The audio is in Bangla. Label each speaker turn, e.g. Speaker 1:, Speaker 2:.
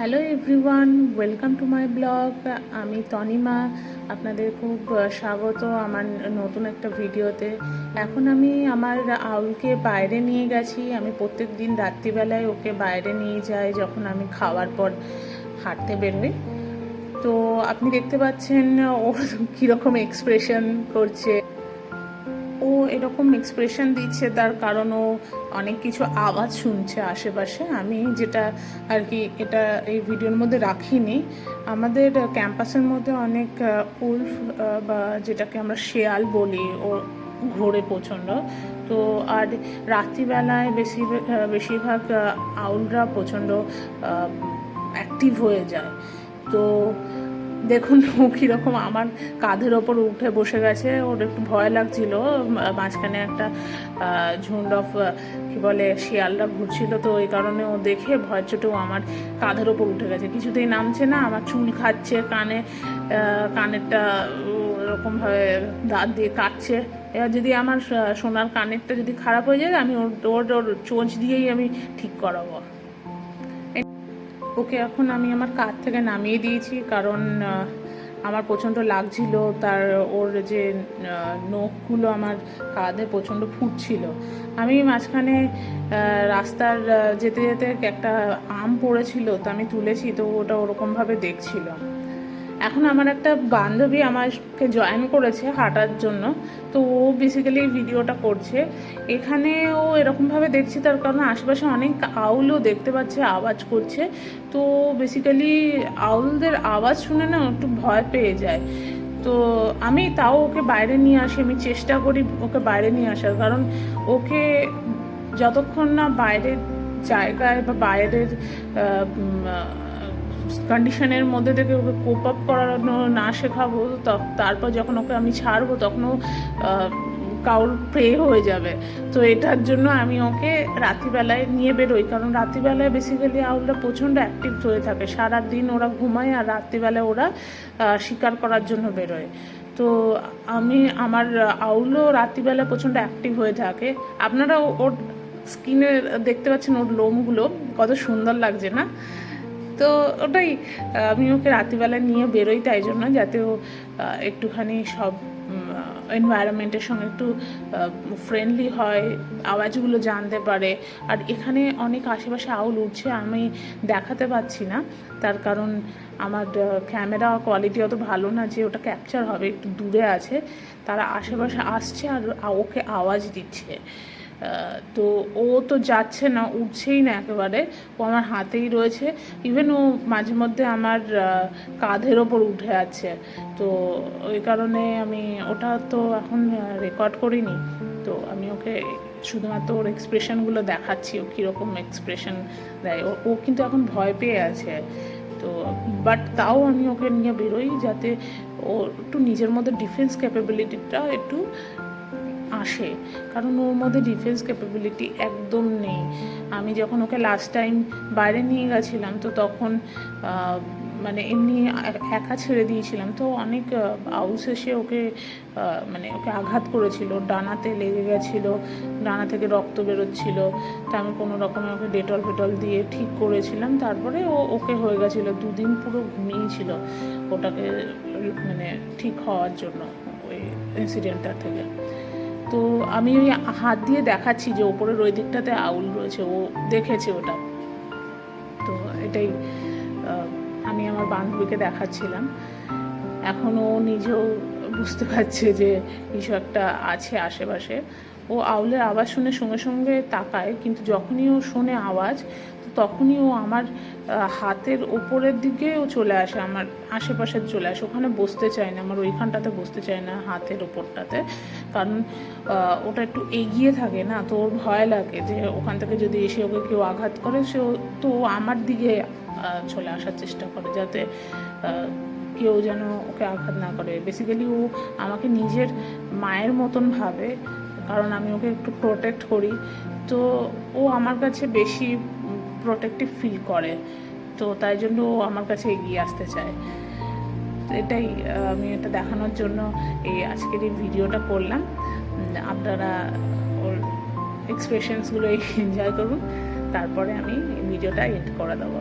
Speaker 1: Hello everyone, welcome to my blog. আমি তনিমা, আপনাদের খুব স্বাগত আমার নতুন একটা ভিডিওতে। এখন আমি আমার আউলকে বাইরে নিয়ে গেছি। আমি প্রত্যেক দিন রাত্রিবেলায় ওকে বাইরে নিয়ে যাই যখন আমি খাওয়ার পর হাঁটতে বেরোই। তো আপনি দেখতে পাচ্ছেন ওর কীরকম এক্সপ্রেশন করছে। ও এরকম এক্সপ্রেশন দিচ্ছে তার কারণ ও অনেক কিছু আওয়াজ শুনছে আশেপাশে। আমি যেটা আর কি এটা এই ভিডিওর মধ্যে রাখিনি, আমাদের ক্যাম্পাসের মধ্যে অনেক উলফ বা যেটাকে আমরা শেয়াল বলি ও ঘোরে প্রচণ্ড। তো আর রাত্রিবেলায় বেশিরভাগ আউলরা প্রচণ্ড অ্যাক্টিভ হয়ে যায়। তো দেখুন ও কীরকম আমার কাঁধের ওপর উঠে বসে গেছে। ওর একটু ভয় লাগছিল, মাঝখানে একটা ঝুন্ড অফ কী বলে শিয়ালরা ঘুরছিল, তো এই কারণে ও দেখে ভয় চোটেও আমার কাঁধের ওপর উঠে গেছে। কিছুতেই নামছে না, আমার চুল খাচ্ছে, কানেরটা এরকমভাবে দাঁত দিয়ে কাটছে। এবার যদি আমার সোনার কানেরটা যদি খারাপ হয়ে যায়, আমি ওর চোঁচ দিয়েই আমি ঠিক করাবো। ওকে এখন আমি আমার কাঁধ থেকে নামিয়ে দিয়েছি, কারণ আমার প্রচণ্ড লাগছিল। ওর যে নখগুলো আমার কাঁধে প্রচণ্ড ফুটছিল। আমি মাঝখানে রাস্তার যেতে যেতে একটা আম পড়েছিল, তো আমি তুলেছি, তো ওটা ওরকমভাবে দেখছিল। এখন আমার একটা বান্ধবী আমাকে জয়েন করেছে হাঁটার জন্য, তো ও বেসিক্যালি ভিডিওটা করছে। এখানে ও এরকমভাবে দেখছি তার কারণ আশেপাশে অনেক আউলও দেখতে পাচ্ছে, আওয়াজ করছে। তো বেসিক্যালি আউলদের আওয়াজ শুনে না একটু ভয় পেয়ে যায়। তো আমি তাও ওকে বাইরে নিয়ে আসি, আমি চেষ্টা করি ওকে বাইরে নিয়ে আসার, কারণ ওকে যতক্ষণ না বাইরের জায়গায় বা বাইরের কন্ডিশনের মধ্যে থেকে ওকে কোপ আপ করানো না শেখাবো, তারপর যখন ওকে আমি ছাড়বো তখন ও কাউর প্রে হয়ে যাবে। তো এটার জন্য আমি ওকে রাত্রিবেলায় নিয়ে বেরোই, কারণ রাত্রিবেলায় বেসিক্যালি আউলরা প্রচণ্ড অ্যাক্টিভ হয়ে থাকে। সারাদিন ওরা ঘুমায় আর রাত্রিবেলায় ওরা শিকার করার জন্য বেরোয়। তো আমার আউলও রাত্রিবেলা প্রচণ্ড অ্যাক্টিভ হয়ে থাকে। আপনারা ওর স্কিনে দেখতে পাচ্ছেন ওর লোমগুলো কত সুন্দর লাগছে না? তো ওটাই আমি ওকে রাত্রিবেলা নিয়ে বেরোই, তাই জন্য যাতে ও একটুখানি সব এনভায়রনমেন্টের সঙ্গে একটু ফ্রেন্ডলি হয়, আওয়াজগুলো জানতে পারে। আর এখানে অনেক আশেপাশে আউল উঠছে, আমি দেখাতে পাচ্ছি না, তার কারণ আমার ক্যামেরা কোয়ালিটি অত ভালো না যে ওটা ক্যাপচার হবে, একটু দূরে আছে। তারা আশেপাশে আসছে আর ওকে আওয়াজ দিচ্ছে। তো ও তো যাচ্ছে না, উঠছেই না একেবারে, ও আমার হাতেই রয়েছে। ইভেন ও মাঝে মধ্যে আমার কাঁধের ওপর উঠে আছে। তো ওই কারণে আমি ওটা তো এখন রেকর্ড করিনি, তো আমি ওকে শুধুমাত্র ওর এক্সপ্রেশনগুলো দেখাচ্ছি, ও কীরকম এক্সপ্রেশন দেয়। ও কিন্তু এখন ভয় পেয়ে আছে। তো বাট তাও আমি ওকে নিয়ে বেরোই যাতে ও একটু নিজের মধ্যে ডিফেন্স ক্যাপাবিলিটিটা একটু আসে, কারণ ওর মধ্যে ডিফেন্স ক্যাপাবিলিটি একদম নেই। আমি যখন ওকে লাস্ট টাইম বাইরে নিয়ে গেছিলাম, তো তখন মানে এমনি একা ছেড়ে দিয়েছিলাম, তো অনেক আউস এসে ওকে আঘাত করেছিল, ডানাতে লেগে গেছিলো, ডানা থেকে রক্ত বেরোচ্ছিল। তো আমি কোনো রকমে ওকে ডেটল ফেটল দিয়ে ঠিক করেছিলাম, তারপরে ওকে হয়ে গেছিলো। 2 দিন পুরো ঘুমিয়েছিল ওটাকে ঠিক হওয়ার জন্য ওই ইনসিডেন্টটার থেকে। তো আমি ওই হাত দিয়ে দেখাচ্ছি যে ওপরের ওই দিকটাতে আউল রয়েছে, ও দেখেছে ওটা। তো এটাই আমি আমার বান্ধবীকে দেখাচ্ছিলাম। এখন ও নিজেও বুঝতে পারছে যে কিছু একটা আছে আশেপাশে। ও আউলের আওয়াজ শুনে সঙ্গে সঙ্গে তাকায়, কিন্তু যখনই ও শোনে আওয়াজ, তো তখনই ও আমার হাতের ওপরের দিকেও চলে আসে, আমার আশেপাশে চলে আসে। ওখানে বসতে চায় না, আমার ওইখানটাতে বসতে চায় না, হাতের ওপরটাতে, কারণ ওটা একটু এগিয়ে থাকে না। তো ওর ভয় লাগে যে ওখান থেকে যদি এসে ওকে কেউ আঘাত করে, তো আমার দিকে চলে আসার চেষ্টা করে, যাতে কেউ যেন ওকে আঘাত না করে। বেসিক্যালি ও আমাকে নিজের মায়ের মতন ভাবে, কারণ আমি ওকে একটু প্রোটেক্ট করি। তো ও আমার কাছে বেশি প্রোটেক্টিভ ফিল করে, তো তাই জন্য ও আমার কাছে এগিয়ে আসতে চায়। তো এটাই আমি এটা দেখানোর জন্য আজকের এই ভিডিওটা করলাম। আপনারা ওর এক্সপ্রেশনসগুলো এনজয় করুন, তারপরে আমি এই ভিডিওটা এড করে দেবো।